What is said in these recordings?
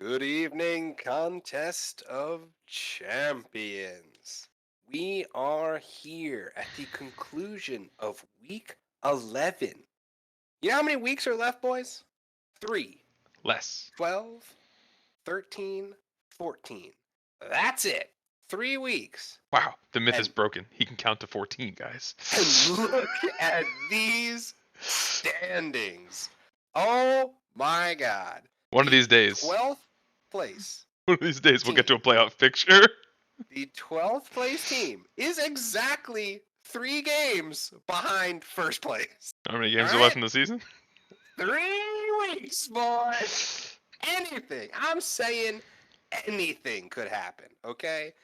Good evening, Contest of Champions. We are here at the conclusion of week 11. You know how many weeks are left, boys? 3, Less. 12, 13, 14. That's it. 3 weeks. Wow, the myth is And- broken. He can count to 14, guys. And look at these standings. Oh my God. One of these days. 12th place. One of these days we'll get to team. a playoff picture. The 12th place team is exactly 3 games behind first place. How many games All are left right. in the season? 3 weeks, boys. Anything. I'm saying anything could happen, okay?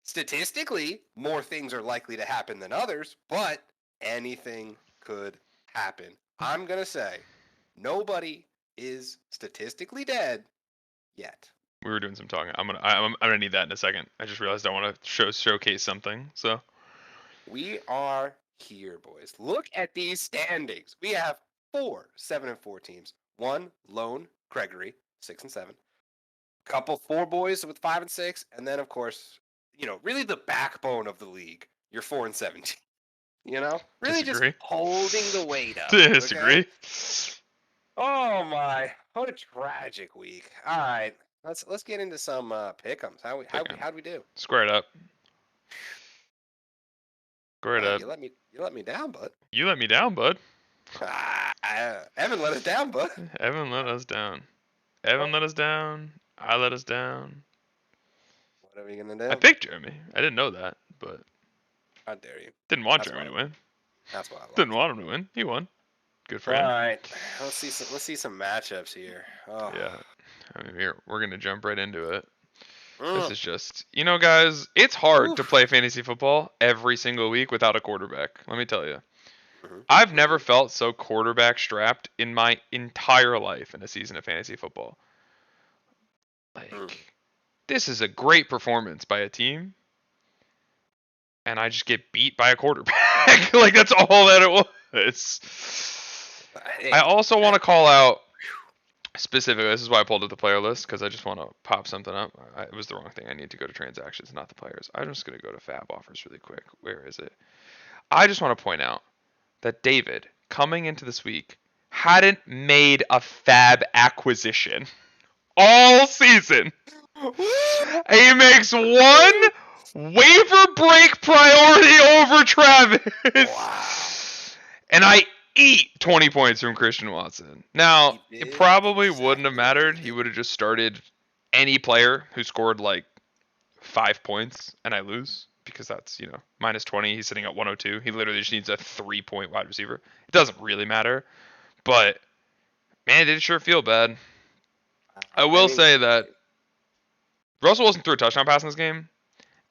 Statistically, more things are likely to happen than others, but anything could happen. I'm going to say nobody is statistically dead yet. We were doing some talking. I'm gonna need that in a second. I just realized I want to showcase something. So We are here, boys. Look at these standings. We have 4 7-4 teams. One lone Gregory, 6 and 7. Couple 4 boys with 5 and 6, and then of course, really the backbone of the league. You're 4 and 17. Really Disagree. just holding the weight up. Disagree. Okay? Oh my! What a tragic week. All right, let's get into some pick'ems. How'd we do? Square it up. Square it Wow, up. you let me down, bud. You let me down, bud. Evan let us down, bud. Evan let us down. Evan let us down. I let us down. What are we gonna do? I picked Jeremy. I didn't know that, but How dare you? didn't want That's Jeremy why- to win. That's why I love Didn't you. want him to win. He won. Good for All him. right, let's see some matchups here. Oh. Yeah. I mean, we're gonna jump right into it. Mm. This is just, guys, it's hard to play fantasy football every single week without a quarterback. Let me tell you. Mhm. I've never felt so quarterback strapped in my entire life in a season of fantasy football. This is a great performance by a team, and I just get beat by a quarterback. That's all that it was. I also want to call out specifically, this is why I pulled up the player list, because I just want to pop something up. It was the wrong thing. I need to go to transactions, not the players. I'm just going to go to Fab offers really quick. Where is it? I just want to point out that David, coming into this week, hadn't made a Fab acquisition all season. He makes one waiver break priority over Travis. Wow. And I eat 20 points from Christian Watson. Now, it probably wouldn't have mattered. He would have just started any player who scored like 5 points and I lose, because that's, minus 20. He's sitting at 102. He literally just needs a 3-point wide receiver. It doesn't really matter. But, man, it did sure feel bad. I will say that Russell Wilson threw a touchdown pass in this game,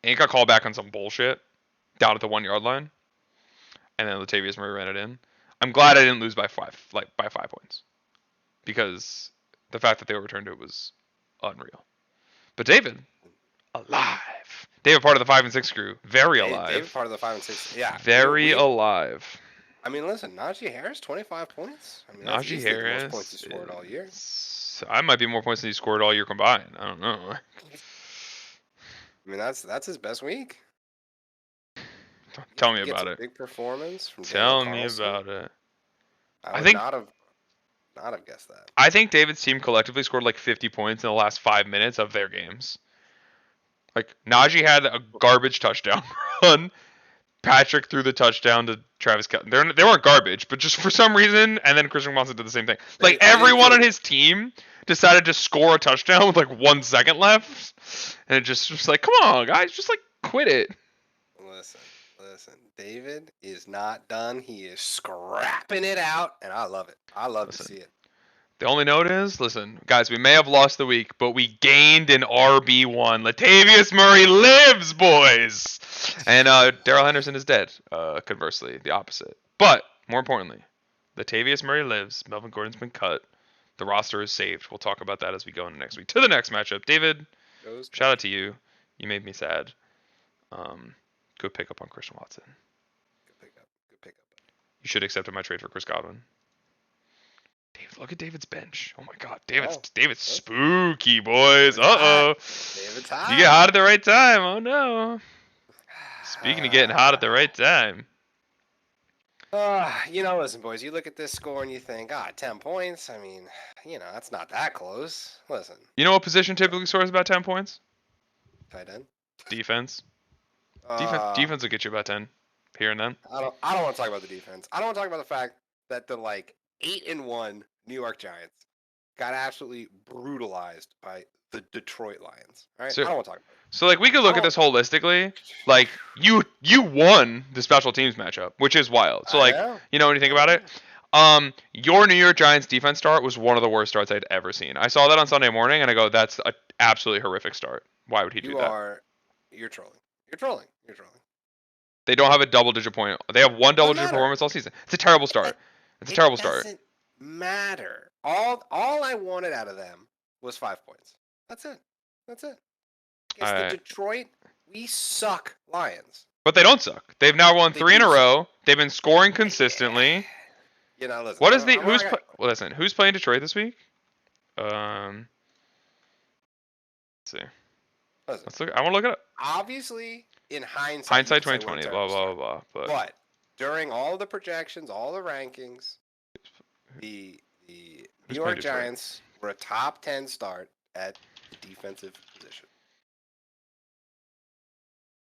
and he got called back on some bullshit down at the 1-yard line. And then Latavius Murray ran it in. I'm glad I didn't lose by 5 points, because the fact that they overturned it was unreal. But David, alive. David, part of the 5 and 6 crew, very alive. David, part of the 5 and 6. Yeah. Very alive. I mean, listen, Najee Harris, 25 points. I mean, Najee Harris, the most points he scored all year. I might be more points than he scored all year combined. I don't know. I mean, that's his best week. Tell me about it. Big performance from Tell me about it. I would not have guessed that. I think David's team collectively scored like 50 points in the last 5 minutes of their games. Like, Najee had a garbage touchdown run. Patrick threw the touchdown to Travis Kelce. They weren't garbage, but just for some reason, and then Christian Watson did the same thing. Like, everyone on his team decided to score a touchdown with like 1 second left, and it just like, come on, guys, just like quit it. Listen, David is not done. He is scrapping it out, and I love it. I love to see it. The only note is, listen, guys, we may have lost the week, but we gained an RB1. Latavius Murray lives, boys! And Darrell Henderson is dead, conversely, the opposite. But, more importantly, Latavius Murray lives. Melvin Gordon's been cut. The roster is saved. We'll talk about that as we go into next week. To the next matchup. David, shout out to you. You made me sad. Good pickup on Christian Watson. Good pickup. You should have accepted my trade for Chris Godwin. David, look at David's bench. Oh my God, David's Listen, spooky, boys. David's hot. You David's get hot. hot at the right time. Oh no. Speaking of getting hot at the right time. Listen, boys, you look at this score and you think, 10 points. I mean, that's not that close. Listen, You know what position typically scores about 10 points? tight end. Defense. Uh, Defense will get you about 10 here and then. I don't want to talk about the defense. I don't want to talk about the fact that the 8-1 New York Giants got absolutely brutalized by the Detroit Lions. All right, So- I don't want to talk about it. So like we could look at this holistically. Like you won the special teams matchup, which is wild. So I like know. when you think about it, your New York Giants defense start was one of the worst starts I'd ever seen. I saw that on Sunday morning and I go, that's an absolutely horrific start. Why would he do that? You're trolling. You're trolling. You're trolling. They don't have a double-digit point. They have one double-digit performance all season. It's a terrible start. It's a terrible start. It doesn't matter. All I wanted out of them was 5 points. That's it. That's it. It's the Detroit. We suck Lions. But they don't suck. They've now won They 3 in a do row. They've been scoring consistently. Listen. What is the who's playing Detroit this week? Let's see. Let's look. I want to look it up. Obviously, in hindsight. Hindsight 2020. Blah blah blah. But during all the projections, all the rankings, the New York Giants were a top 10 start at the defensive position.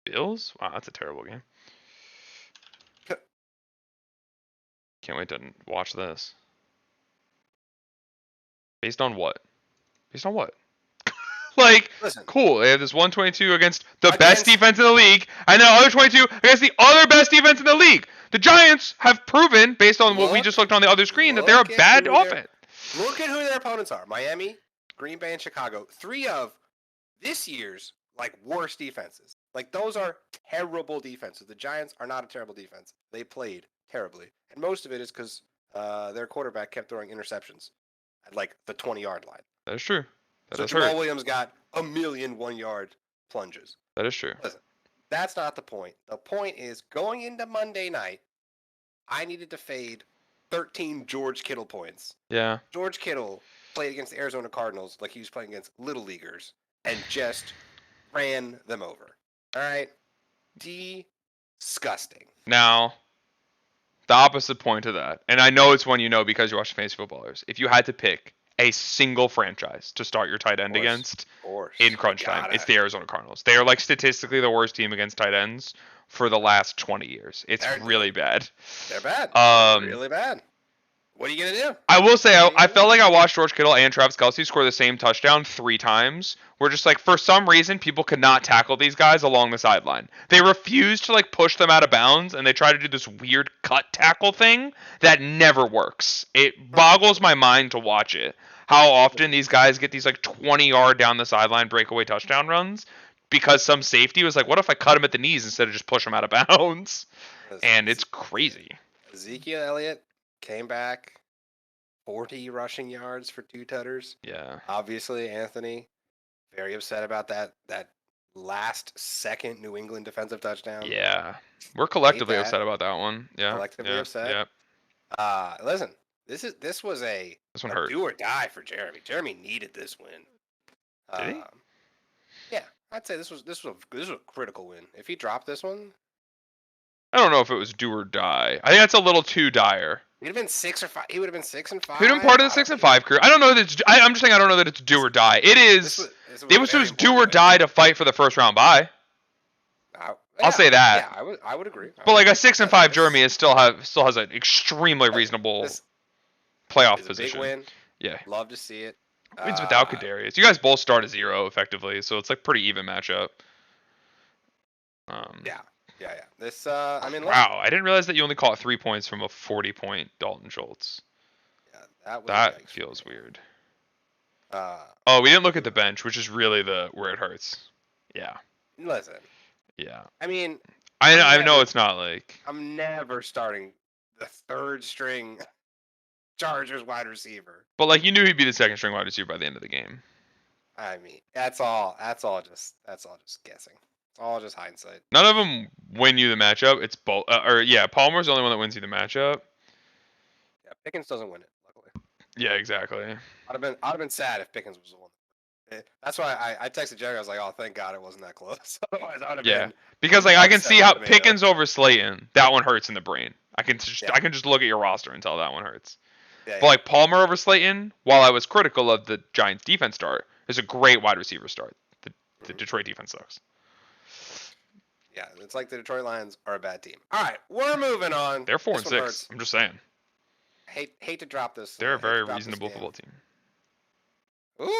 Bills? Wow, that's a terrible game. Can't wait to watch this. Based on what? Based on what? Listen, cool. They have this 122 against the best defense in the league, and then other 22 against the other best defense in the league. The Giants have proven, based on what we just looked on the other screen, that they're a bad offense. Look at who their opponents are: Miami, Green Bay, and Chicago. 3 of this year's worst defenses. Those are terrible defenses. The Giants are not a terrible defense. They played terribly, and most of it is because their quarterback kept throwing interceptions at the 20-yard line. That is true. So Jamal Williams got a million 1-yard plunges. That is true. Listen, that's not the point. The point is going into Monday night, I needed to fade 13 George Kittle points. Yeah. George Kittle played against the Arizona Cardinals like he was playing against little leaguers and just ran them over. All right? Disgusting. Now, the opposite point to that, and I know it's one you know because you watch fantasy footballers. If you had to pick a single franchise to start your tight end against in crunch time, it's the Arizona Cardinals. They are statistically the worst team against tight ends for the last 20 years. It's really bad. They're bad. Really bad. What are you going to do? I will say, I felt like I watched George Kittle and Travis Kelce score the same touchdown 3 times. We're just for some reason, people could not tackle these guys along the sideline. They refused to push them out of bounds, and they try to do this weird cut tackle thing that never works. It boggles my mind to watch it. How often these guys get these 20-yard down the sideline breakaway touchdown runs because some safety was what if I cut him at the knees instead of just push him out of bounds? And it's crazy. Ezekiel Elliott came back 40 rushing yards for 2 tutters. Yeah. Obviously, Anthony, very upset about that last second New England defensive touchdown. Yeah. We're collectively upset about that one. Yeah. Collectively upset. Yeah. Listen, this was a do or die for Jeremy. Jeremy needed this win. Did he? Yeah, I'd say this was a critical win. If he dropped this one, I don't know if it was do or die. I think that's a little too dire. He'd have been 6 or 5. He would have been 6 and 5. He'd have been part of the 6 and 5 crew. I don't know that it's. I'm just saying I don't know that it's do or die. It is. It was do or die to fight for the first round bye. I'll say that. Yeah, I would agree. But a 6 and 5 Jeremy still has an extremely reasonable playoff position. Big win. Yeah. Love to see it. Wins without Kadarius. You guys both start at 0 effectively, so it's pretty even matchup. Yeah. This wow, I didn't realize that you only caught 3 points from a 40-point Dalton Schultz. Yeah, that feels weird. Oh, we didn't look at the bench, which is really where it hurts. Yeah. Listen. Yeah. I mean, I know it's not I'm never starting the 3rd string Chargers wide receiver. But you knew he'd be the 2nd string wide receiver by the end of the game. I mean, that's all just guessing. It's all just hindsight. None of them win you the matchup. It's Palmer's the only one that wins you the matchup. Yeah, Pickens doesn't win it, luckily. Yeah, exactly. I'd have been sad if Pickens was the one. That's why I texted Jerry. I was like, "Oh, thank God it wasn't that close." Otherwise, I'd have Yeah, been because like I can upset see how tomato. Pickens over Slayton, that one hurts in the brain. I can Yeah. look at your roster and tell that one hurts. Yeah, But like Palmer over Slayton, while I was critical of the Giants defense start, is a great wide receiver start. The Detroit defense sucks. yeah. It's like the Detroit Lions are a bad team. All right, we're moving on. They're 4 This and one 6. hurts. I'm just saying. Hate to drop this. They're a hate to very drop this reasonable game. football team. Ooh.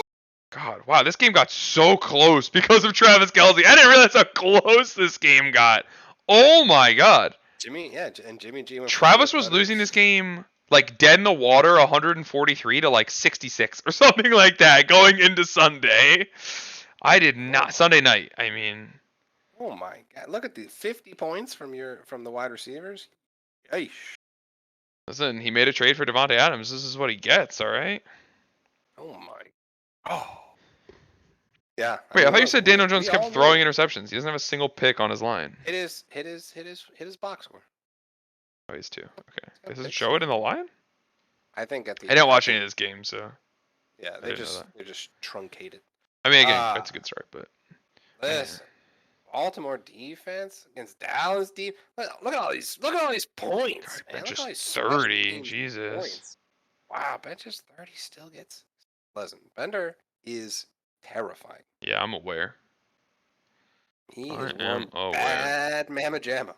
God, wow, this game got so close because of Travis Kelce. I didn't realize how close this game got. Oh my God. Jimmy G went for Travis was 300 losing this game like dead in the water 143 to like 66 or something like that going into Sunday. I did not Sunday night. I mean, oh my God! Look at the 50 points from the wide receivers. Yeesh. listen, he made a trade for Devontae Adams. This is what he gets, all right? Oh my. Oh. Yeah. Wait, I mean, thought you look, said Daniel Jones we kept all throwing knew. interceptions. He doesn't have a single pick on his line. Hit his box score. Oh, he's 2. Okay. got It doesn't picks show it on in the line? I think at the. I didn't watch at any the- of this game, so Yeah, I didn't know that. they're just truncated. I mean, again, that's a good start, but Listen, Baltimore defense against Dallas deep. Look at all these points, God, man. Look at just all these special 30. teams Jesus. points. Wow, benches 30 still gets. Listen, Bender is terrifying. Yeah, I'm aware. He I is am one aware. bad mamma jamma.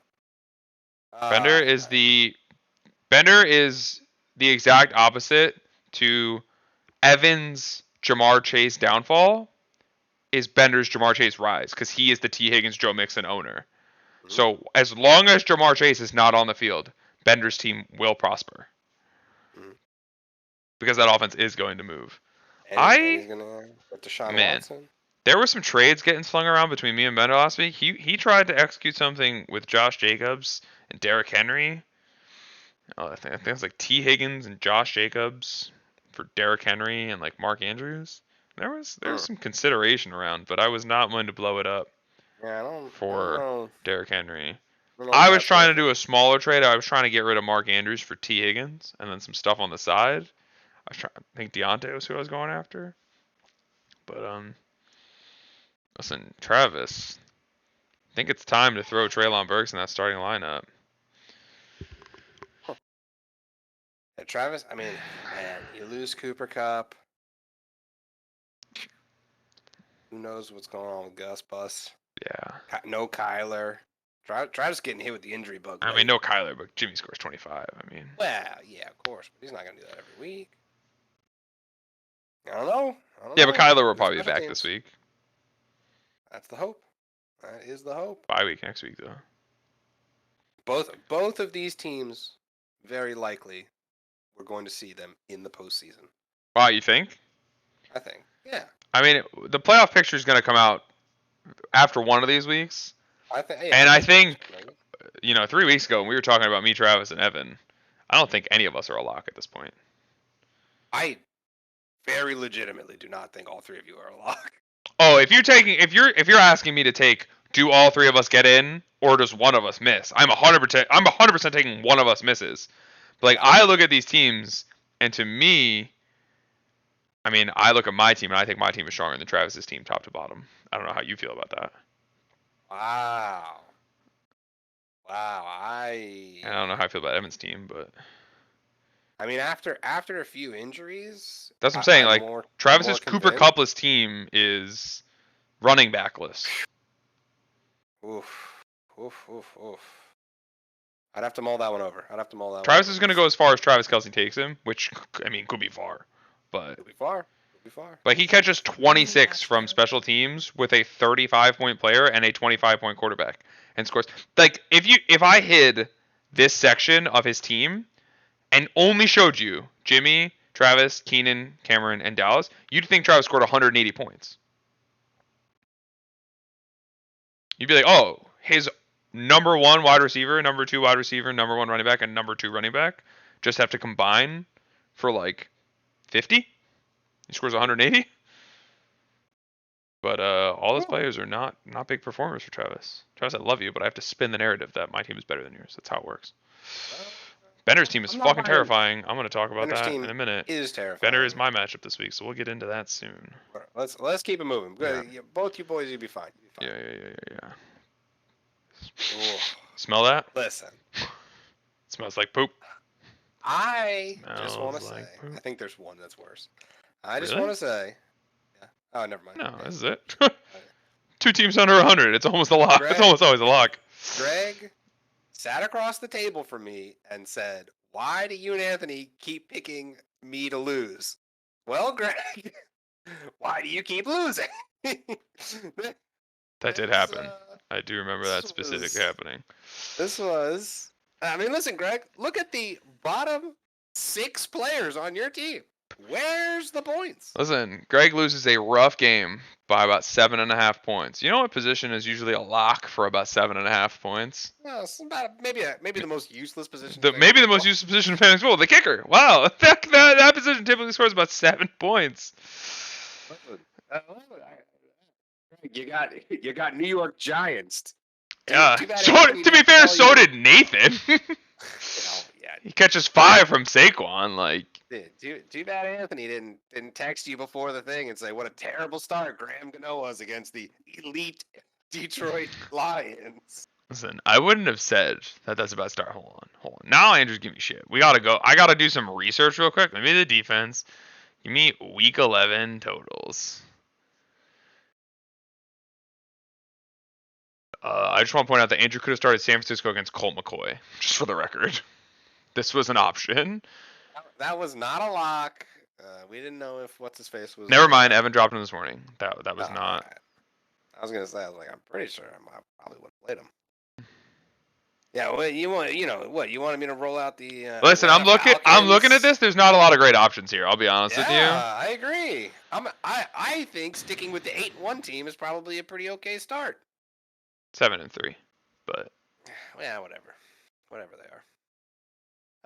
Bender is the exact opposite to Evans' Jamar Chase downfall is Bender's Jamar Chase rise because he is the T. Higgins, Joe Mixon owner. Mhm. So as long as Jamar Chase is not on the field, Bender's team will prosper Mhm. because that offense is going to move. And he's gonna with Deshaun Man, Watson. there were some trades getting slung around between me and Bender last week. He tried to execute something with Josh Jacobs and Derrick Henry. Oh, I think it's like T. Higgins and Josh Jacobs for Derrick Henry and like Mark Andrews. There was some consideration around, but I was not willing to blow it up Yeah, I don't for know. Derrick Henry. I don't know if I was that's trying to worth it. do a smaller trade. I was trying to get rid of Mark Andrews for T. Higgins and then some stuff on the side. I think Deontay was who I was going after. But listen, Travis, I think it's time to throw Treylon Burks in that starting lineup. Yeah, Travis, I mean, man, you lose Cooper Cup. Who knows what's going on with Gus Bus? Yeah. No Kyler. Travis getting hit with the injury bug. I mean, no Kyler, but Jimmy scores 25. I mean. Well, yeah, of course, but he's not gonna do that every week. I don't know. Yeah, but Kyler will Good probably be special back teams. this week. That's the hope. That is the hope. Bye week next week though. Both of these teams, very likely, we're going to see them in the postseason. Wow, you think? I think. Yeah. I mean, the playoff picture is going to come out after one of these weeks. I think. And I think, 3 weeks ago when we were talking about me, Travis, and Evan, I don't think any of us are a lock at this point. I very legitimately do not think all three of you are a lock. Oh, if you're asking me to take, do all three of us get in, or does one of us miss? I'm 100% taking one of us misses. But like I look at these teams, and to me, I mean, I look at my team, and I think my team is stronger than Travis's team, top to bottom. I don't know how you feel about that. Wow. I don't know how I feel about Evan's team, but I mean, after a few injuries, that's what I'm saying. Like Travis's Cooper convinced. Cupless team is running backless. Oof. I'd have to mull that one over. Travis is going to go as far as Travis Kelce takes him, which I mean could be far, but Could be far. But he catches 26 from special teams with a 35-point player and a 25-point quarterback, and scores. Like if I hid this section of his team and only showed you Jimmy, Travis, Keenan, Cameron, and Dallas, you'd think Travis scored 180 points. You'd be like, oh, his number 1 wide receiver, number 2 wide receiver, number 1 running back, and number 2 running back just have to combine for like 50. He scores 180. But all those players are not big performers for Travis. Travis, I love you, but I have to spin the narrative that my team is better than yours. That's how it works. Bender's team is I'm not fucking buying. terrifying. I'm gonna talk about Bender's that team in a minute. is terrifying. Bender is my matchup this week, so we'll get into that soon. Let's keep it moving. Yeah. Both you boys, you'll be fine. Yeah. Ooh, Smell that? listen, Smells like poop. I just want to Smells say, like poop. I think there's one that's worse. I just Really? want to say, yeah. Oh, never mind. No, Yeah. this is it. 2 teams under 100. It's almost a lock. It's almost always a lock. Greg sat across the table from me and said, "Why do you and Anthony keep picking me to lose?" Well, Greg, why do you keep losing? That did happen. I do remember that specific happening. I mean, listen, Greg, look at the bottom 6 players on your team. Where's the points? Listen, Greg loses a rough game by about 7.5 points. You know what position is usually a lock for about 7.5 points? Well, it's about maybe the most useless position. Maybe the most useless position in fantasy football, the kicker. Wow, that position typically scores about 7 points. You got New York Giants. Yeah. To be fair, so did Nathan. Yeah. He catches 5 from Saquon. Like, too bad Anthony didn't text you before the thing and say what a terrible start Graham Gano was against the elite Detroit Lions. Listen, I wouldn't have said that that's about start. Hold on. Now Andrew's giving me shit. We gotta go. I gotta do some research real quick. Maybe the defense. Give me week 11 totals. I just want to point out that Andrew could have started San Francisco against Colt McCoy, just for the record. This was an option. That was not a lock. We didn't know if what's his face was. Never mind. Evan dropped him this morning. That was not. Right. I was gonna say, I'm pretty sure I probably would have played him. Yeah, well, you wanted me to roll out the. Listen, I'm looking at this. There's not a lot of great options here. I'll be honest with you. Yeah, I agree. I think sticking with the 8-1 team is probably a pretty okay start. 7-3, but. Yeah, whatever they are.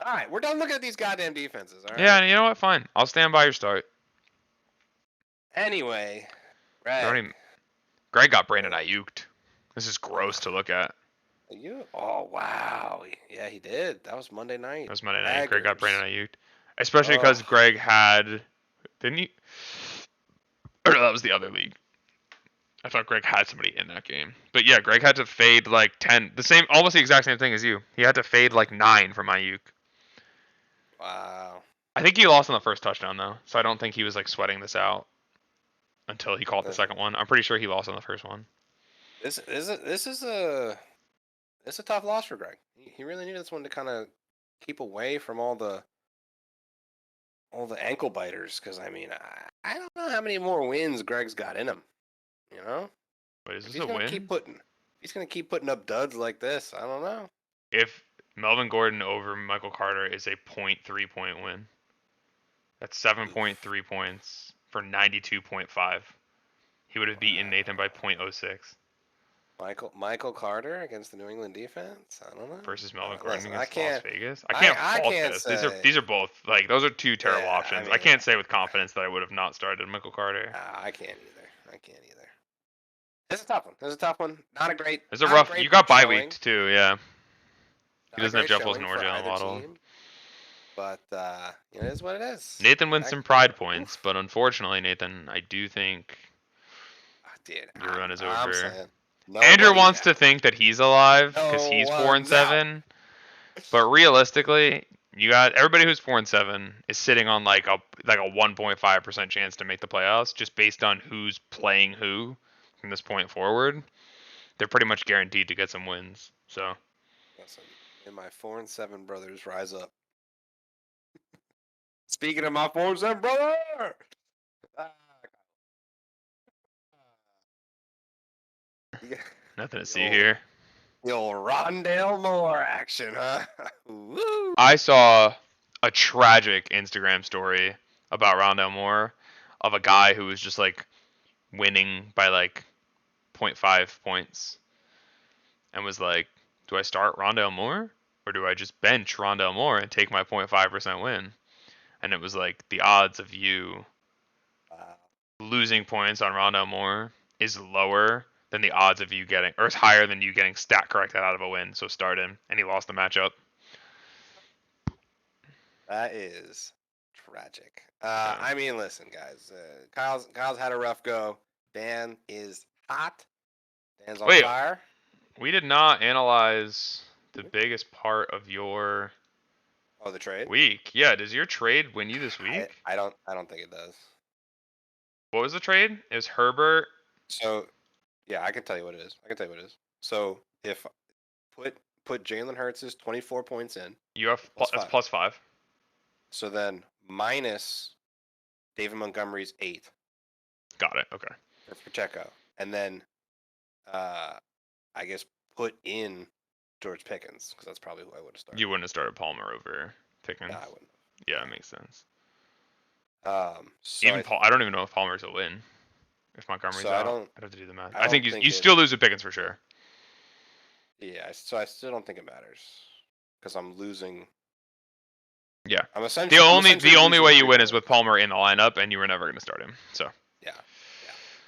All right, we're done looking at these goddamn defenses. All right. Yeah, you know what? Fine. I'll stand by your start. Anyway, Greg got Brandon Ayuk'd. This is gross to look at. Oh wow, yeah, he did. That was Monday night. That was Monday night. Greg got Brandon Ayuk'd, especially because Greg had, didn't he? Or no, that was the other league. I thought Greg had somebody in that game, but yeah, Greg had to fade like 10, almost the exact same thing as you. He had to fade like 9 from Ayuk. Wow. I think he lost on the first touchdown though, so I don't think he was like sweating this out until he caught the second one. I'm pretty sure he lost on the first one. This is a tough loss for Greg. He really needed this one to kind of keep away from all the ankle biters, because I mean, I don't know how many more wins Greg's got in him. You know? But is this a win? He's gonna keep putting up duds like this. I don't know. If Melvin Gordon over Michael Carter is a 0.3 point win, that's 7.3 points for 92.5. He would have beaten Nathan by 0.06. Michael Carter against the New England defense? I don't know. Versus Melvin Gordon against Las Vegas? I can't fault this. These are both, like, those are 2 terrible options. I mean, I can't say with confidence that I would have not started Michael Carter. I can't either. It's a tough one. Not a great. It's a rough. You got bye week too, yeah. He doesn't have Jeff Wilson or Jalen Waddle. But it is what it is. Nathan wins some pride points, but unfortunately, Nathan, I do think your run is over. Andrew wants to think that he's alive because he's 4-7, but realistically, you got everybody who's 4-7 is sitting on like a 1.5% chance to make the playoffs, just based on who's playing who from this point forward. They're pretty much guaranteed to get some wins. So. Listen, and my 4-7 brothers rise up. Speaking of my 4-7 brother. Nothing to see here. The old Rondale Moore action, huh? Woo. I saw a tragic Instagram story about Rondale Moore of a guy who was just like winning by like 0.5 points and was like, do I start Rondale Moore or do I just bench Rondale Moore and take my 0.5% win? And it was like the odds of you losing points on Rondale Moore is lower than the odds of you getting, or it's higher than you getting stat corrected out of a win. So start him, and he lost the matchup. That is tragic. Yeah. I mean, listen, guys. Kyle's had a rough go. Dan is hot. Dan's on Wait, fire. we did not analyze the biggest part of your Oh, the trade. week. Yeah, does your trade win you this week? I don't think it does. What was the trade? It was Herbert. So, yeah, I can tell you what it is. So if put Jalen Hurts' 24 points in, You have plus that's five. +5. So then minus David Montgomery's 8 Got it. Okay. for Pacheco, and then I guess put in George Pickens because that's probably who I would have started. You wouldn't have started Palmer over Pickens. No, I wouldn't. Yeah, it makes sense. So Even I don't even know if Palmer's a win. If Montgomery's So out, I'd have to do the math. I I think don't you think still lose with Pickens for sure. Yeah, so I still don't think it matters because I'm losing. Yeah. I'm The essentially only losing way you 3 win is points. with Palmer in the lineup, and you were never going to start him. So Yeah.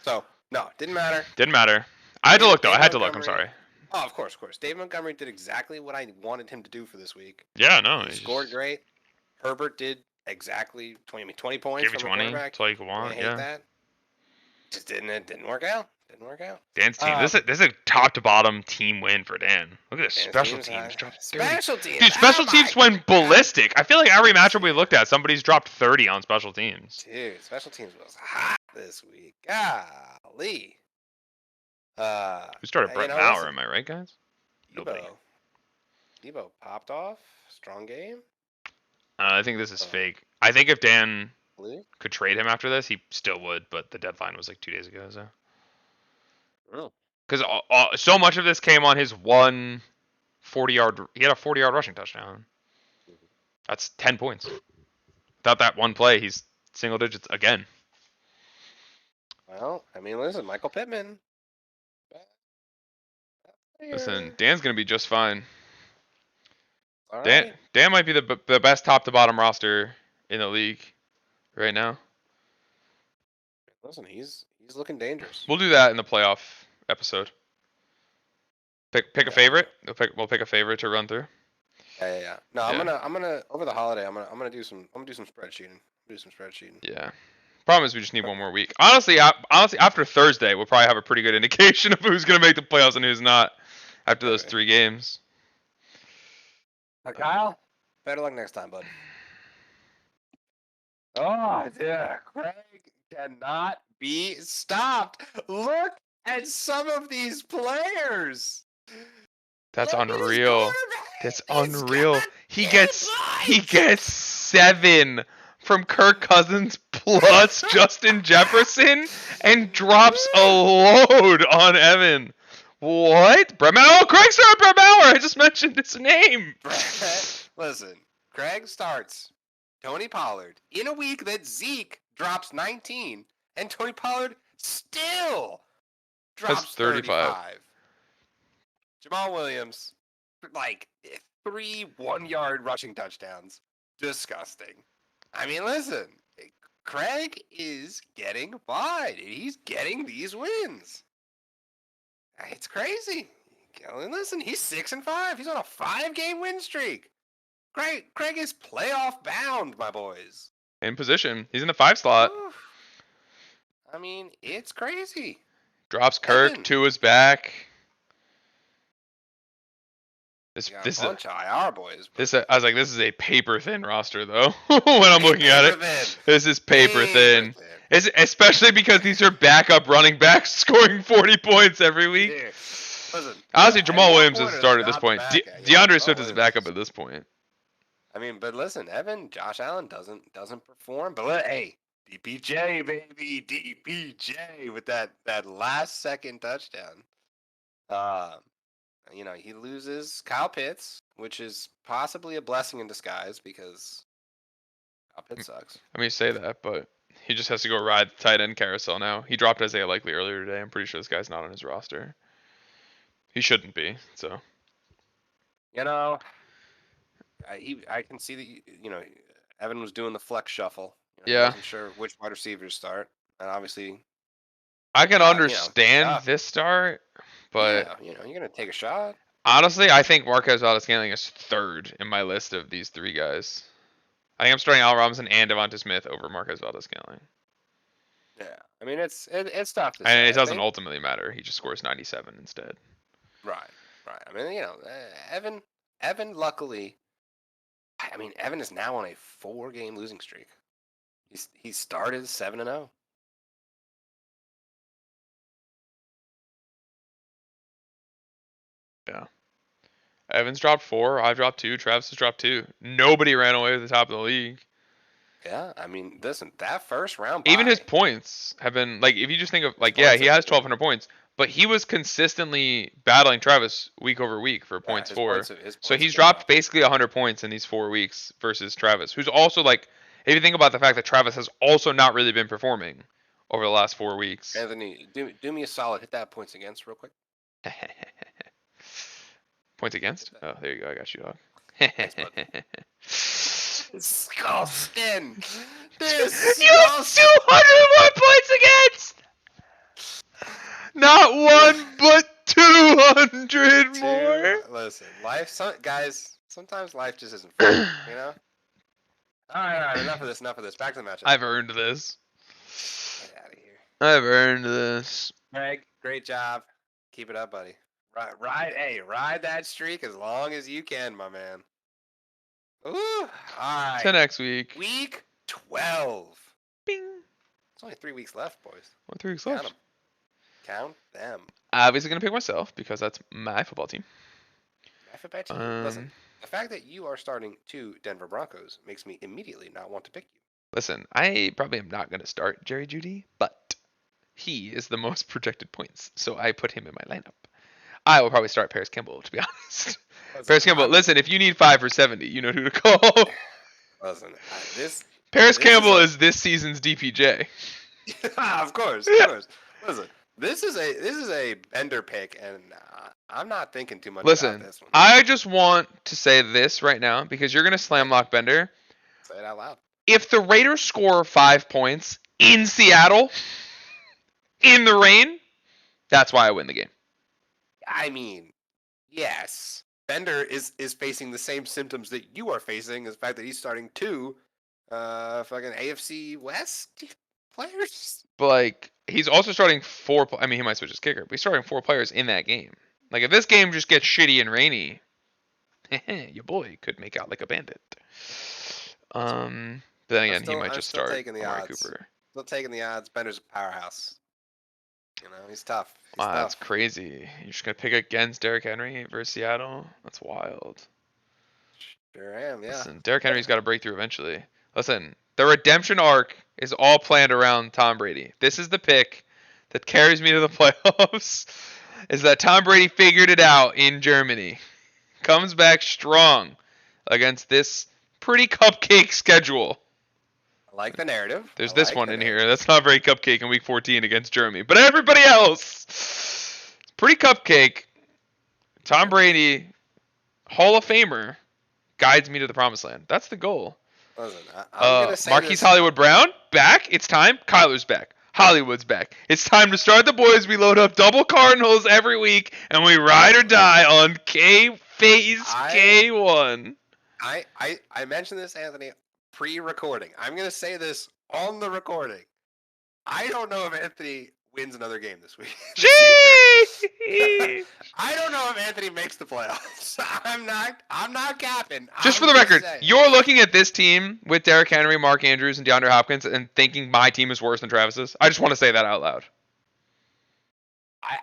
So no, didn't matter. didn't matter. I had to look though. I had to look. I'm sorry. Oh, of course. Dave Montgomery did exactly what I wanted him to do for this week. Yeah, no. He scored great. Herbert did exactly 20 points Give you from 20. a quarterback. That's all you can want. I hate Yeah. that. Just didn't work out. Didn't work out. Dan's team. This is a top to bottom team win for Dan. Look at this special teams. Special teams. Dude, special teams went ballistic. I feel like every matchup we looked at, somebody's dropped 30 on special teams. Dude, special teams was hot this week. Golly. Who started Brett Maurer? Am I right, guys? Nobody. Debo popped off. Strong game. I think this is fake. I think if Dan Blue? could trade him after this, he still would, but the deadline was like 2 days ago. So. Really? Because so much of this came on his 40-yard. He had a 40-yard rushing touchdown. That's 10 points. Without that one play, he's single digits again. Well, I mean, listen, Michael Pittman. Listen, Dan's gonna be just fine. All Dan right. Dan might be the best top to bottom roster in the league right now. Listen, he's looking dangerous. We'll do that in the playoff episode. Pick a favorite. We'll pick a favorite to run through. Yeah. No, Yeah. I'm gonna over the holiday. I'm gonna do some spreadsheeting. Yeah. Problem is we just need one more week. Honestly, after Thursday, we'll probably have a pretty good indication of who's gonna make the playoffs and who's not after those 3 games. Kyle, better luck next time, bud. Oh, yeah. Craig cannot be stopped. Look at some of these players. That's Look at his unreal. quarterback. That's He's unreal. got He 10 gets 7 from Kirk Cousins plus Justin Jefferson and drops a load on Evan. What? Brett Maurer? Oh, Craig started Brett Maurer. I just mentioned his name. Listen, Craig starts Tony Pollard in a week that Zeke drops 19, and Tony Pollard still drops 35. Jamal Williams, like 3 1-yard rushing touchdowns. Disgusting. I mean, listen, Craig is getting by. He's getting these wins. It's crazy. Listen, he's 6-5. He's on a 5-game win streak. Craig is playoff bound, my boys. In position. He's in the 5 slot. Oof. I mean, it's crazy. Drops Kirk. Tua's back. This is a bunch of IR boys. I was like, this is a paper thin roster though. When I'm looking at it, this is paper thin. Especially because these are backup running backs scoring 40 points every week. Dude, listen, honestly, Jamal Williams is a starter at this point. DeAndre Swift is a backup at this point. I mean, but listen, Josh Allen doesn't perform. But hey, DPJ baby, DPJ with that last second touchdown. He loses Kyle Pitts, which is possibly a blessing in disguise because Kyle Pitts sucks. I mean, say that, but he just has to go ride the tight end carousel now. He dropped Isaiah Likely earlier today. I'm pretty sure this guy's not on his roster. He shouldn't be, so. I can see that, Evan was doing the flex shuffle. Yeah. He wasn't sure which wide receivers start. And obviously. I can understand this start, but. Yeah, you're going to take a shot. Honestly, I think Marquez Valdez-Scantling is 3rd in my list of these 3 guys. I think I'm starting Al Robinson and Devonta Smith over Marquez Valdes-Scantling. Yeah, I mean it's tough to And say. it doesn't ultimately matter. He just scores 97 instead. Right. I mean, Evan, luckily, I mean, Evan is now on a 4-game losing streak. He started 7-0. Yeah. Evans dropped 4. I've dropped 2. Travis has dropped 2. Nobody ran away with the top of the league. Yeah, I mean, listen, that first round Even his bye, points have been like, if you just think of like, his yeah, points he have has been 1,200 points, but he was consistently battling Travis week over week for points his for. points his So points he's have been dropped tough. basically 100 points in these 4 weeks versus Travis, who's also like, if you think about the fact that Travis has also not really been performing over the last 4 weeks. Anthony, do me a solid. Hit that points against real quick. Points against? Oh, there you go. I got you, dog. Thanks, bud. Disgusting. You have 200 more points against. Not one, but 200 more. Listen, guys. Sometimes life just isn't fair, you know. All right. Enough of this. Back to the matchup. I've earned this. Get out of here. I've earned this. Greg, great job. Keep it up, buddy. Ride that streak as long as you can, my man. Ooh, all right. Till next week. Week 12. Bing. There's only 3 weeks left, boys. 3 weeks Count left. them. Count them. Obviously gonna pick myself because that's my football team. I bet you. Listen, the fact that you are starting 2 Denver Broncos makes me immediately not want to pick you. Listen, I probably am not gonna start Jerry Jeudy, but he is the most projected points, so I put him in my lineup. I will probably start Paris Campbell, to be honest. Paris Campbell, listen, if you need 5 for 70, you know who to call. Listen, Paris Campbell is this season's DPJ. Of course. Listen, this is a Bender pick, and I'm not thinking too much about this one. I just want to say this right now because you're gonna slam lock Bender. Say it out loud. If the Raiders score 5 points in Seattle, in the rain, that's why I win the game. I mean, yes, Bender is facing the same symptoms that you are facing, is the fact that he's starting 2 fucking AFC West players. But like, he's also starting 4. I mean, he might switch his kicker, but he's starting 4 players in that game. Like, if this game just gets shitty and rainy, your boy could make out like a bandit. But then again, he might just start Amari Cooper. Still taking the odds. Bender's a powerhouse. You know, he's tough. Wow, that's crazy. You're just gonna pick against Derrick Henry versus Seattle? That's wild. Sure am, yeah. Listen, Derrick Henry's got to break through eventually. Listen, the redemption arc is all planned around Tom Brady. This is the pick that carries me to the playoffs. Is that Tom Brady figured it out in Germany. Comes back strong against this pretty cupcake schedule. I like the narrative. There's this one in here. That's not very cupcake in week 14 against Germany. But everybody else, pretty cupcake. Tom Brady, Hall of Famer, guides me to the promised land. That's the goal. Listen, I'm gonna say Marquise Hollywood Brown, back. It's time. Kyler's back. Hollywood's back. It's time to start the boys. We load up double Cardinals every week, and we ride or die on K-Phase K1. I mentioned this, Anthony, pre-recording. I'm going to say this on the recording. I don't know if Anthony wins another game this week. I don't know if Anthony makes the playoffs. I'm not capping. Just for the record, you're looking at this team with Derrick Henry, Mark Andrews, and DeAndre Hopkins and thinking my team is worse than Travis's. I just want to say that out loud.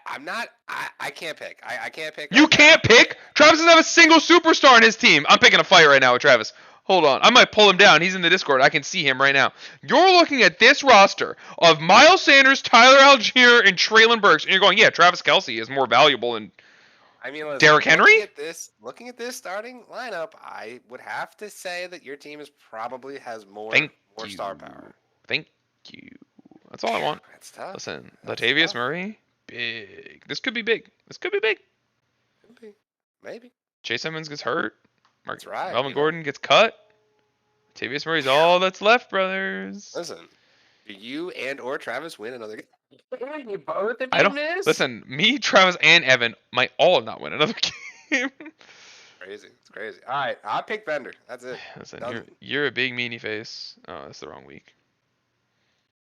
I'm not. I can't pick. I can't pick. You can't pick? Travis doesn't have a single superstar in his team. I'm picking a fight right now with Travis. Hold on. I might pull him down. He's in the Discord. I can see him right now. You're looking at this roster of Miles Sanders, Tyler Algier, and Traylon Burks, and you're going, yeah, Travis Kelce is more valuable than Derrick Henry? Looking at this starting lineup, I would have to say that your team probably has more star power. Thank you. That's all I want. That's tough. Listen, Latavius Murray, big. This could be big. Could be. Maybe. Chase Edmonds gets hurt. That's right. Melvin Gordon gets cut. Latavius Murray's all that's left, brothers. Listen, do you and or Travis win another game? You both Listen, me, Travis, and Evan might all not win another game. crazy. It's crazy. All right, I pick Bender. That's it. Listen, you're a big meanie face. Oh, that's the wrong week.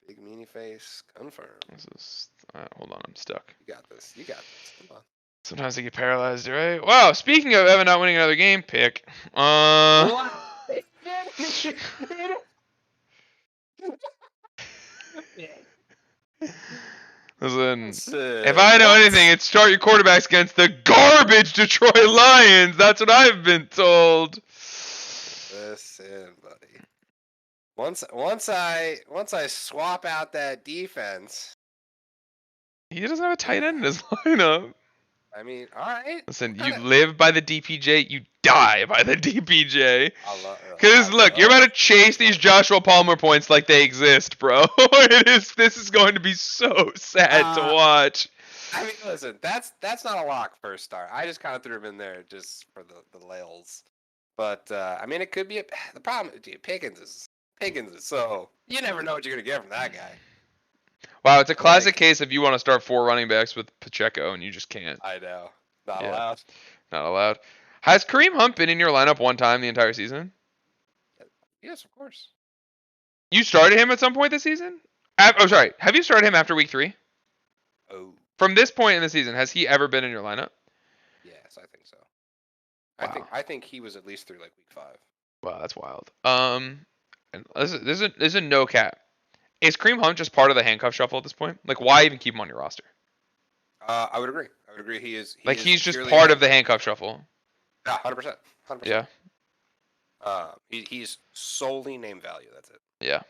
Big meanie face. Confirmed. This is. Hold on, I'm stuck. You got this. You got this. Come on. Sometimes I get paralyzed, right? Wow. Speaking of Evan not winning another game, pick. What? Listen, if I know anything, it's start your quarterbacks against the garbage Detroit Lions. That's what I've been told. Listen, buddy. Once I swap out that defense. He doesn't have a tight end in his lineup. I mean, all right. Listen, you live by the DPJ, you die by the DPJ. Because look, you're about to chase these Joshua Palmer points like they exist, bro. This is going to be so sad to watch. I mean, listen, that's not a lock first start. I just kind of threw him in there just for the lails. But I mean, it could be the problem. Dude, Pickens is so you never know what you're gonna get from that guy. Wow, it's a classic case of you want to start 4 running backs with Pacheco and you just can't. I know. Not allowed. Not allowed. Has Kareem Hunt been in your lineup one time the entire season? Yes, of course. You started him at some point this season? Oh, sorry. Have you started him after week 3? Oh. From this point in the season, has he ever been in your lineup? Yes, I think so. Wow. I think he was at least through like week 5. Wow, that's wild. There's a no cap. Is Kareem Hunt just part of the handcuff shuffle at this point? Like, why even keep him on your roster? I would agree. He is. He's just part of the handcuff shuffle. Yeah, 100%. 100%. Yeah. He's solely name value. That's it. Yeah.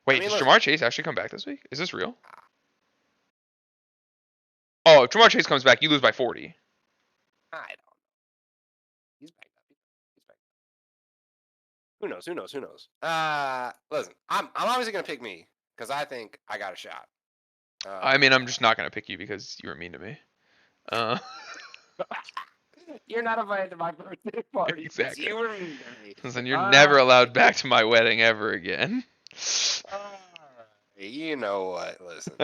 Wait, does Jamar Chase actually come back this week? Is this real? Oh, if Jamar Chase comes back, you lose by 40. I don't know. He's back. Who knows? Listen, I'm obviously gonna pick me because I think I got a shot. I mean, I'm just not gonna pick you because you were mean to me. You're not invited to my birthday party. Exactly. You were mean to me. Listen, you're never allowed back to my wedding ever again. You know what? Listen,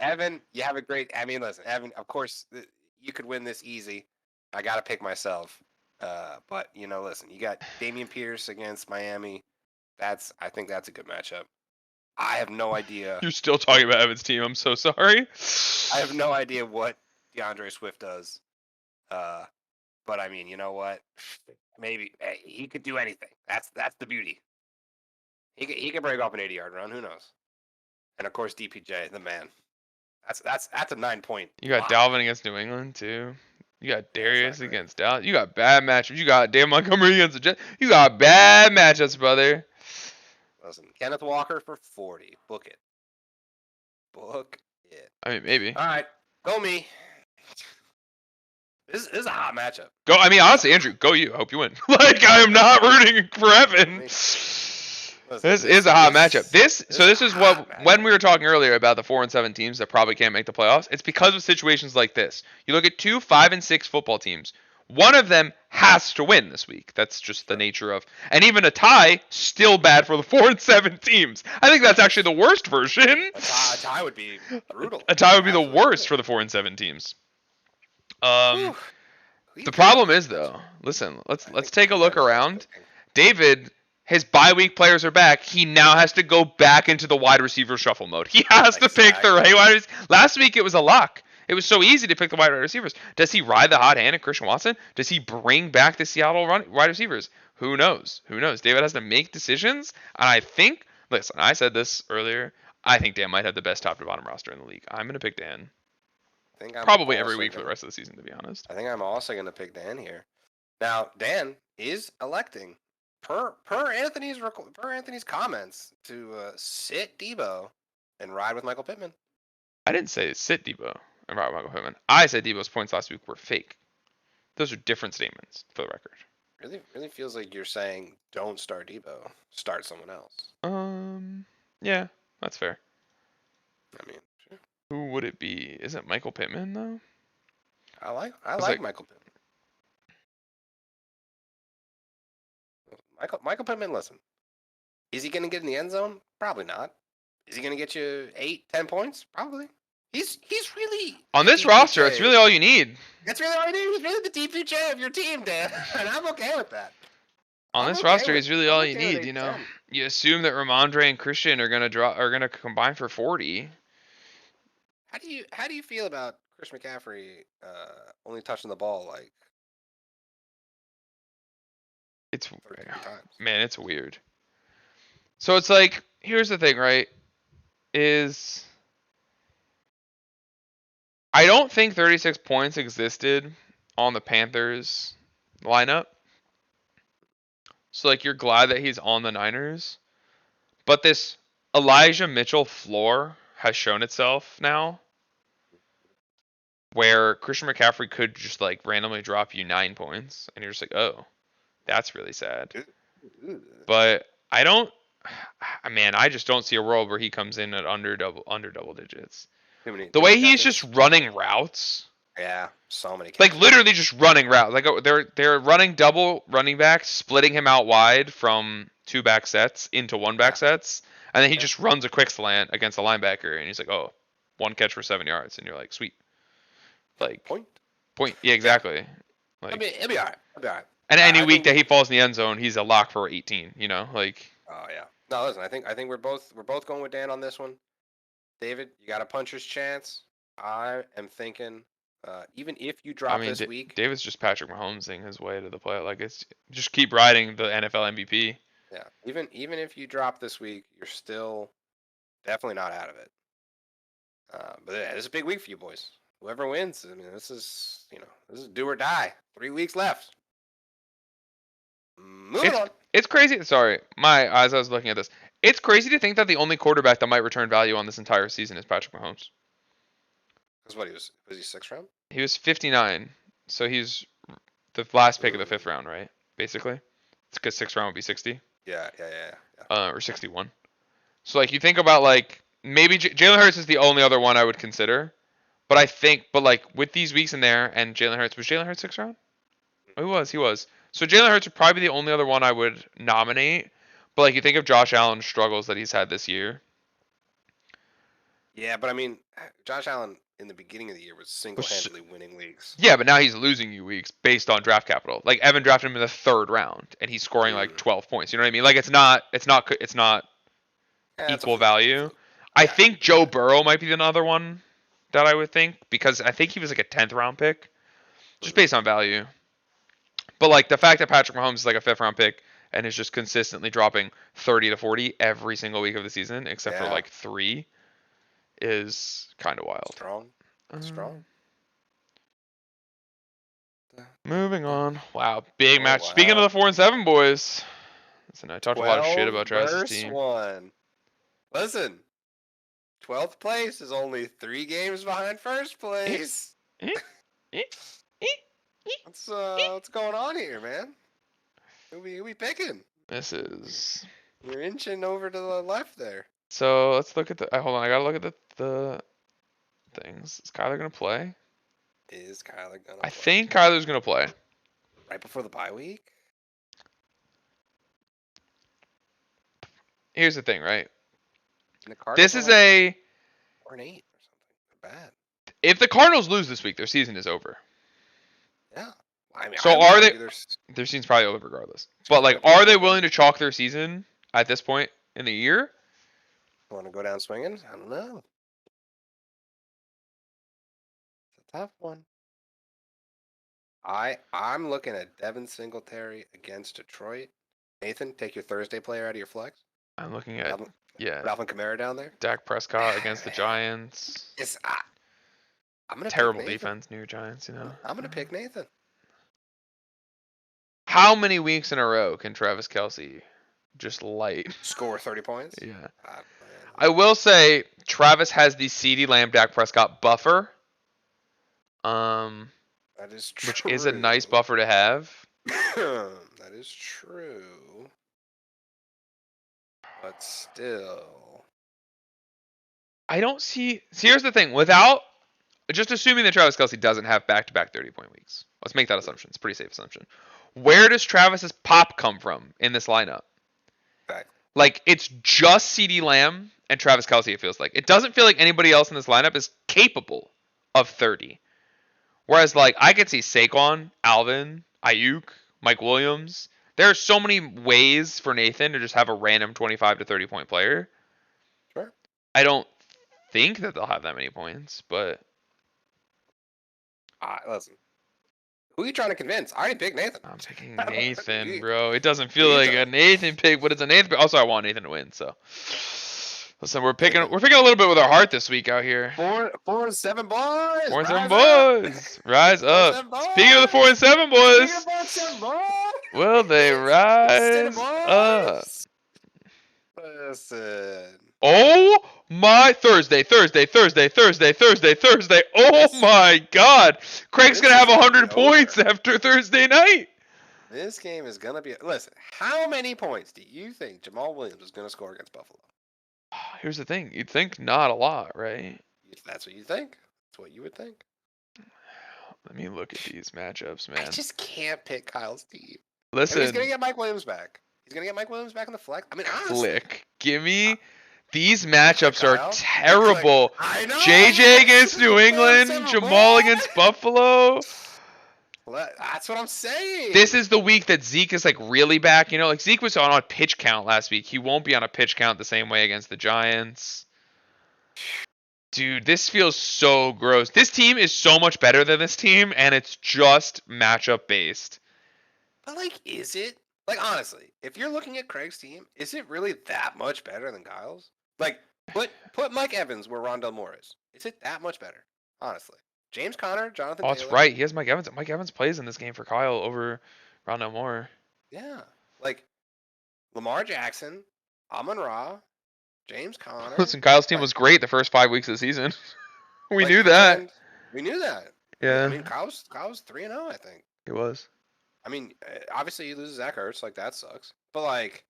Evan, you have a great. I mean, listen, Evan. Of course, you could win this easy. I gotta pick myself. But listen, you got Dameon Pierce against Miami. I think that's a good matchup. I have no idea. You're still talking about Evan's team. I'm so sorry. I have no idea what DeAndre Swift does. But I mean, you know what? Maybe he could do anything. That's the beauty. He could break off an 80-yard run. Who knows? And of course, DPJ, the man. That's a 9-point. You got Dalvin against New England too. You got Darius against Dallas. You got bad matchups. You got Dan Montgomery against the Jets. You got bad matchups, brother. Listen, Kenneth Walker for 40. Book it. I mean, maybe. All right, go me. This is a hot matchup. Go. I mean, honestly, Andrew, go you. I hope you win. I am not rooting for Evan. This is a hot matchup. This is what when we were talking earlier about the 4 and 7 teams that probably can't make the playoffs. It's because of situations like this. You look at 2 5 and 6 football teams. One of them has to win this week. That's just the nature of. And even a tie, still bad for the 4 and 7 teams. I think that's actually the worst version. A tie would be brutal. A tie would be the worst for the 4 and 7 teams. The problem is though. Listen, let's take a look around. David. His bye week players are back. He now has to go back into the wide receiver shuffle mode. He has to pick the right wide receivers. Last week it was a lock. It was so easy to pick the wide receivers. Does he ride the hot hand at Christian Watson? Does he bring back the Seattle wide receivers? Who knows? David has to make decisions. And I think, listen, I said this earlier. I think Dan might have the best top to bottom roster in the league. I'm going to pick Dan. Probably every week for the rest of the season, to be honest. I think I'm also going to pick Dan here. Now, Dan is electing. Per Anthony's comments to sit Debo and ride with Michael Pittman. I didn't say sit Debo and ride with Michael Pittman. I said Debo's points last week were fake. Those are different statements, for the record. Really feels like you're saying don't start Debo, start someone else. Yeah, that's fair. I mean, sure. Who would it be? Is it Michael Pittman though? I like Michael Pittman. Michael Pittman, listen. Is he going to get in the end zone? Probably not. Is he going to get you 8, 10 points? Probably. He's really On the this roster, DPJ. it's really all you need. That's really all you need. He's really the DPJ of your team, Dan, and I'm okay with that. On this roster, he's really all you need. You know, you assume that Ramondre and Christian are gonna combine for 40. How do you feel about Chris McCaffrey only touching the ball like It's 33 times? Man, it's weird. So it's like, here's the thing, right? Is I don't think 36 points existed on the Panthers lineup. So like, you're glad that he's on the Niners, but this Elijah Mitchell floor has shown itself now, where Christian McCaffrey could just like randomly drop you 9 points, and you're just like, oh, that's really sad. But I don't, man, I just don't see a world where he comes in at under double digits. The way he's just running routes. Yeah, so many. Like literally just running routes. Like they're running double running backs, splitting him out wide from 2 back sets into 1 back sets, and then he just runs a quick slant against a linebacker, and he's like, oh, 1 catch for 7 yards, and you're like, sweet. Like point. Yeah, exactly. Like, I mean, it'll be alright. And any week that he falls in the end zone, he's a lock for 18. You know, like. Oh yeah. No, listen. I think we're both going with Dan on this one. David, you got a puncher's chance. I am thinking, even if you drop this week, David's just Patrick Mahomesing his way to the play. Like, it's just keep riding the NFL MVP. Yeah. Even if you drop this week, you're still definitely not out of it. But yeah, this is a big week for you boys. Whoever wins, I mean, this is do or die. 3 weeks left. Moving on. It's crazy. Sorry, as I was looking at this, it's crazy to think that the only quarterback that might return value on this entire season is Patrick Mahomes. Because what was he 6th round? He was 59, so he's the last pick of the 5th round, right? Basically, it's because 6th round would be 60. Yeah. Or 61. So like, you think about like maybe Jalen Hurts is the only other one I would consider, but like with these weeks in there and Jalen Hurts, was Jalen Hurts 6th round? Oh, he was. So Jalen Hurts would probably be the only other one I would nominate. But like, you think of Josh Allen's struggles that he's had this year. Yeah, but I mean, Josh Allen in the beginning of the year was single-handedly winning leagues. Yeah, but now he's losing you weeks based on draft capital. Like, Evan drafted him in the 3rd round, and he's scoring like 12 points. You know what I mean? Like, it's not equal value. I think Joe Burrow might be another one that I would think, because I think he was like a 10th round pick, just based on value. But like, the fact that Patrick Mahomes is like a 5th round pick and is just consistently dropping 30 to 40 every single week of the season, except for like 3, is kind of wild. Strong. Moving on. Wow, big match. Wow. Speaking of the 4-7 boys, listen, I talked a lot of shit about Travis's team. 1. Listen, 12th place is only 3 games behind 1st place. What's going on here, man? Who we picking? You're inching over to the left there. So let's look at the. Hold on, I gotta look at the things. Is Kyler gonna play? I think Kyler's gonna play. Right before the bye week? Here's the thing, right? This is a 4-8 or something. Bad. If the Cardinals lose this week, their season is over. Yeah. I mean, so are they? Their season's probably over regardless. But like, are they willing to chalk their season at this point in the year? Want to go down swinging? I don't know. It's a tough one. I'm looking at Devin Singletary against Detroit. Nathan, take your Thursday player out of your flex. I'm looking at Alvin Kamara down there. Dak Prescott against the Giants. I'm gonna terrible defense, New York Giants. You know. I'm gonna pick Nathan. How many weeks in a row can Travis Kelce just score 30 points? Yeah. I will say Travis has the CeeDee Lamb Dak Prescott buffer. That is true. Which is a nice buffer to have. That is true. But still, I don't see. Here's the thing. Just assuming that Travis Kelce doesn't have back-to-back 30-point weeks. Let's make that assumption. It's a pretty safe assumption. Where does Travis's pop come from in this lineup? Right. Like, it's just CeeDee Lamb and Travis Kelce, it feels like. It doesn't feel like anybody else in this lineup is capable of 30. Whereas, like, I could see Saquon, Alvin, Ayuk, Mike Williams. There are so many ways for Nathan to just have a random 25 to 30 point player. Sure. I don't think that they'll have that many points, but Listen. Who are you trying to convince? I already picked Nathan. I'm picking Nathan, bro. It doesn't feel like a Nathan pick, but it's a Nathan pick. Also, I want Nathan to win, so. Listen, we're picking a little bit with our heart this week out here. 4 and 7 boys. 4 and 7 boys. Rise up. Speaking of the 4 and 7 boys. Will they rise up? Listen. Oh my Thursday. Oh my God. Craig's going to have 100 points after Thursday night. This game is going to be. Listen, how many points do you think Jamal Williams is going to score against Buffalo? Here's the thing. You'd think not a lot, right? If that's what you think. That's what you would think. Let me look at these matchups, man. I just can't pick Kyle's team. Listen. He's going to get Mike Williams back. He's going to get Mike Williams back in the flex. I mean, honestly. Give me. These matchups are terrible. I know. JJ against New England. Jamal against Buffalo. That's what I'm saying. This is the week that Zeke is like really back. You know, like Zeke was on a pitch count last week. He won't be on a pitch count the same way against the Giants. Dude, this feels so gross. This team is so much better than this team, and it's just matchup based. But like, is it? Like, honestly, if you're looking at Craig's team, is it really that much better than Kyle's? Like, put Mike Evans where Rondell Moore is. Is it that much better? Honestly. James Conner, Jonathan Taylor. Oh, that's right. He has Mike Evans. Mike Evans plays in this game for Kyle over Rondell Moore. Yeah. Like, Lamar Jackson, Amon-Ra, James Conner. Listen, Kyle's team was great the first 5 weeks of the season. We knew that. We knew that. Yeah. I mean, Kyle's 3-0, I think. He was. I mean, obviously, he loses Zach Ertz. Like, that sucks. But, like,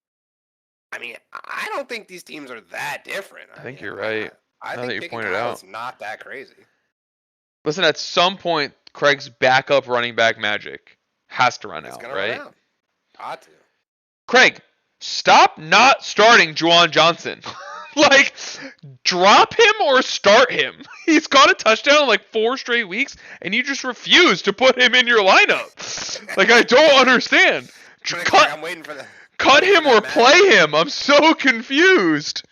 I mean, I don't think these teams are that different. I think you're right. I think you pointed out, it's not that crazy. Listen, at some point, Craig's backup running back magic has to run out, right? Got to. Craig, stop not starting Juwan Johnson. Like, drop him or start him. He's got a touchdown in like 4 straight weeks, and you just refuse to put him in your lineup. Like, I don't understand. I'm waiting for that. Cut him or play him. I'm so confused.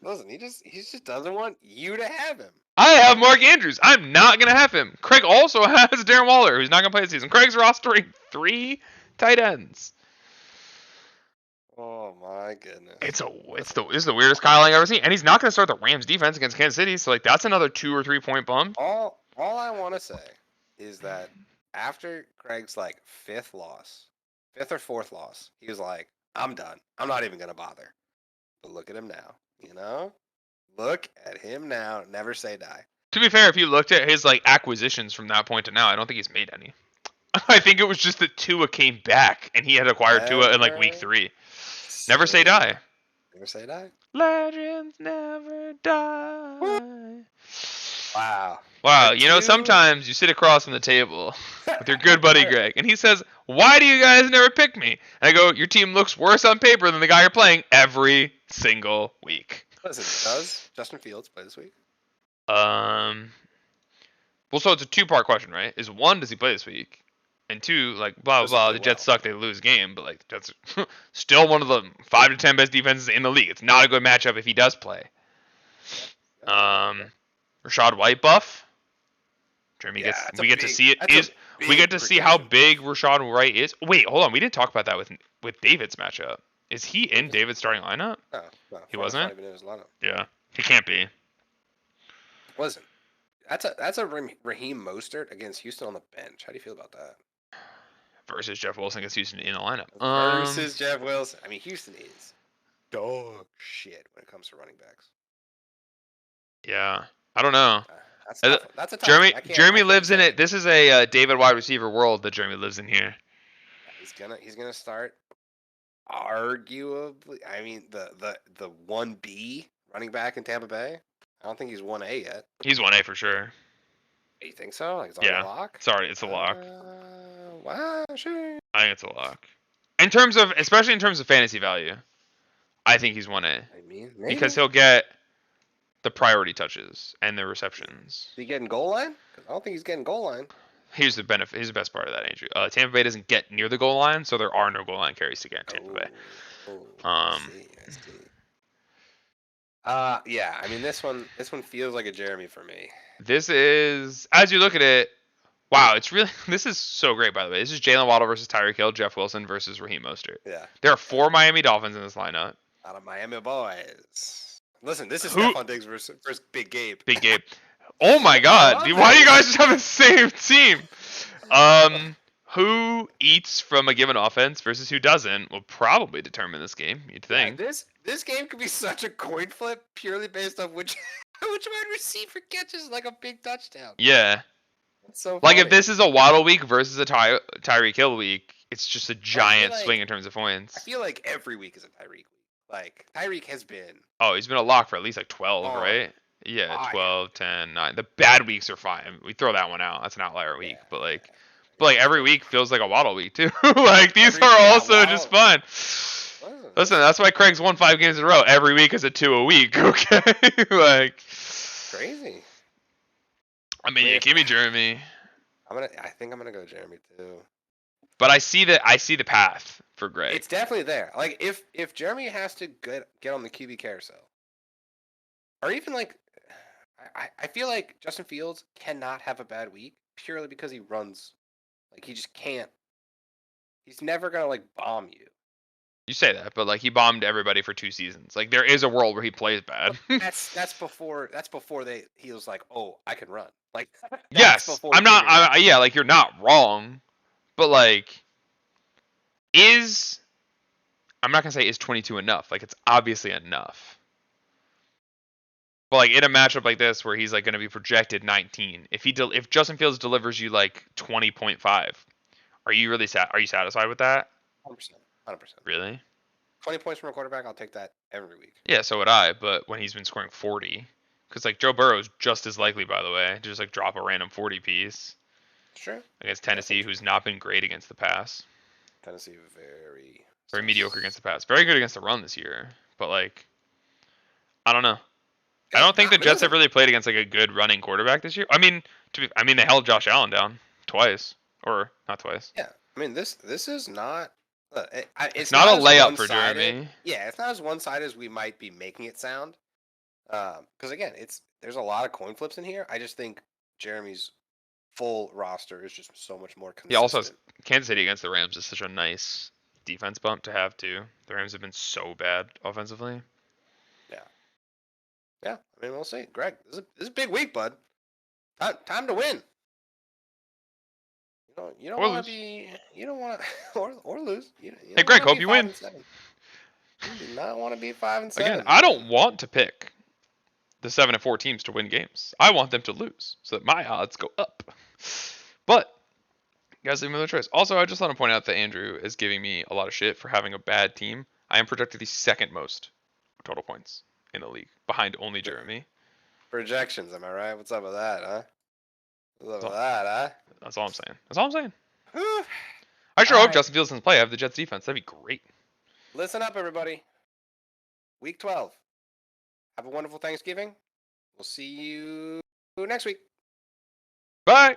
Listen, he just doesn't want you to have him. I have Mark Andrews. I'm not going to have him. Craig also has Darren Waller, who's not going to play this season. Craig's rostering 3 tight ends. Oh my goodness. This is the weirdest Kyle I've ever seen. And he's not going to start the Rams defense against Kansas City, so like that's another 2 or 3 point bump. All I want to say is that after Craig's like 5th or 4th loss, he was like, I'm done. I'm not even going to bother. But look at him now, you know? Look at him now. Never say die. To be fair, if you looked at his like acquisitions from that point to now, I don't think he's made any. I think it was just that Tua came back and he had acquired Tua in like week 3. Never say die. Never say die. Legends never die. Woo. Wow. You know, sometimes you sit across from the table with your good buddy Greg, and he says, "Why do you guys never pick me?" And I go, "Your team looks worse on paper than the guy you're playing every single week." Listen, does Justin Fields play this week? Well, so it's a 2-part question, right? Is 1, does he play this week? And 2, like, blah, blah, blah, the Jets suck, they lose game, but, like, that's still one of the 5 to 10 best defenses in the league. It's not a good matchup if he does play. Rashad White buff. Jeremy we get to see it. We get to see how big Rashad White is. Wait, hold on. We didn't talk about that with David's matchup. Is he in David's starting lineup? No, he wasn't. Not even in his lineup. Yeah, he can't be. Listen, that's a Raheem Mostert against Houston on the bench. How do you feel about that? Versus Jeff Wilson against Houston in the lineup. Versus Jeff Wilson. I mean, Houston is dog shit when it comes to running backs. Yeah, I don't know. That's a tough. Jeremy lives in it. This is a David wide receiver world that Jeremy lives in here. He's gonna start. Arguably, I mean the 1B running back in Tampa Bay. I don't think he's 1A yet. He's 1A for sure. You think so? Like it's on the lock? Sorry, it's a lock. Wow, sure. I think it's a lock. Especially in terms of fantasy value. I think he's 1A. I mean, maybe. Because he'll get the priority touches and the receptions. Is he getting goal line? 'Cause I don't think he's getting goal line. Here's the benefit. Here's the best part of that, Andrew. Tampa Bay doesn't get near the goal line, so there are no goal line carries to get in Tampa Bay. I see. Yeah. I mean, this one feels like a Jeremy for me. This is, as you look at it, wow. It's really. This is so great, by the way. This is Jalen Waddle versus Tyreek Hill, Jeff Wilson versus Raheem Mostert. Yeah. There are 4 Miami Dolphins in this lineup. Out of Miami boys. Listen, this is Stephon Diggs versus Big Gabe. Big Gabe. Oh my God! Why do you guys just have the same team? Who eats from a given offense versus who doesn't will probably determine this game. You'd think. Yeah, this game could be such a coin flip purely based on which wide receiver catches like a big touchdown. Yeah. That's so like funny. if this is a Waddle week versus a Tyreek Hill week, it's just a giant swing in terms of points. I feel like every week is a Tyreek week. Like Tyreek has been. Oh, he's been a lock for at least like 12, right? Yeah, 12, 10, 9. The bad weeks are fine. We throw that one out. That's an outlier week. Yeah, but like every week feels like a Waddle week too. Like these are also just fun. Listen, that's why Craig's won 5 games in a row. Every week is a 2 a week. Okay, like crazy. I mean, yeah, give me Jeremy. I think I'm gonna go Jeremy too. But I see the path for Greg. It's definitely there. Like if Jeremy has to get on the QB carousel, or even like, I feel like Justin Fields cannot have a bad week purely because he runs. Like he just can't. He's never gonna like bomb you. You say that, but like he bombed everybody for 2 seasons. Like there is a world where he plays bad. that's before he was like, oh, I can run. Like yes, I'm not. Yeah, like you're not wrong, but like I'm not gonna say is 22 enough. Like it's obviously enough. But like in a matchup like this where he's like gonna be projected 19, if Justin Fields delivers you like 20.5, are you really are you satisfied with that? 100%. Really? 20 points from a quarterback, I'll take that every week. Yeah, so would I. But when he's been scoring 40, because like Joe Burrow's just as likely, by the way, to just like drop a random 40 piece. Sure. Against Tennessee, who's not been great against the pass. Tennessee very mediocre against the pass. Very good against the run this year, but like, I don't know. I don't think the Jets have really played against like a good running quarterback this year. I mean, they held Josh Allen down twice, or not twice. Yeah, I mean this is not. It's not a layup for Jeremy. Yeah, it's not as one-sided as we might be making it sound. Because again, there's a lot of coin flips in here. I just think Jeremy's full roster is just so much more consistent. He also has Kansas City against the Rams is such a nice defense bump to have too. The Rams have been so bad offensively. Yeah. I mean, we'll see. Greg, this is a big week, bud. Time to win. You don't want to be. You don't want to or lose. Hey, Greg, hope you win. You do not want to be 5-7. Again, I don't want to pick the 7-4 teams to win games. I want them to lose so that my odds go up. But you guys leave me no choice. Also, I just want to point out that Andrew is giving me a lot of shit for having a bad team. I am projected the second most total points in the league, behind only Jeremy. Projections, am I right? What's up with that, huh? What's up with that, huh? That's all I'm saying. I sure hope Justin Fields doesn't play. I have the Jets defense. That'd be great. Listen up, everybody. Week 12. Have a wonderful Thanksgiving. We'll see you next week. Bye.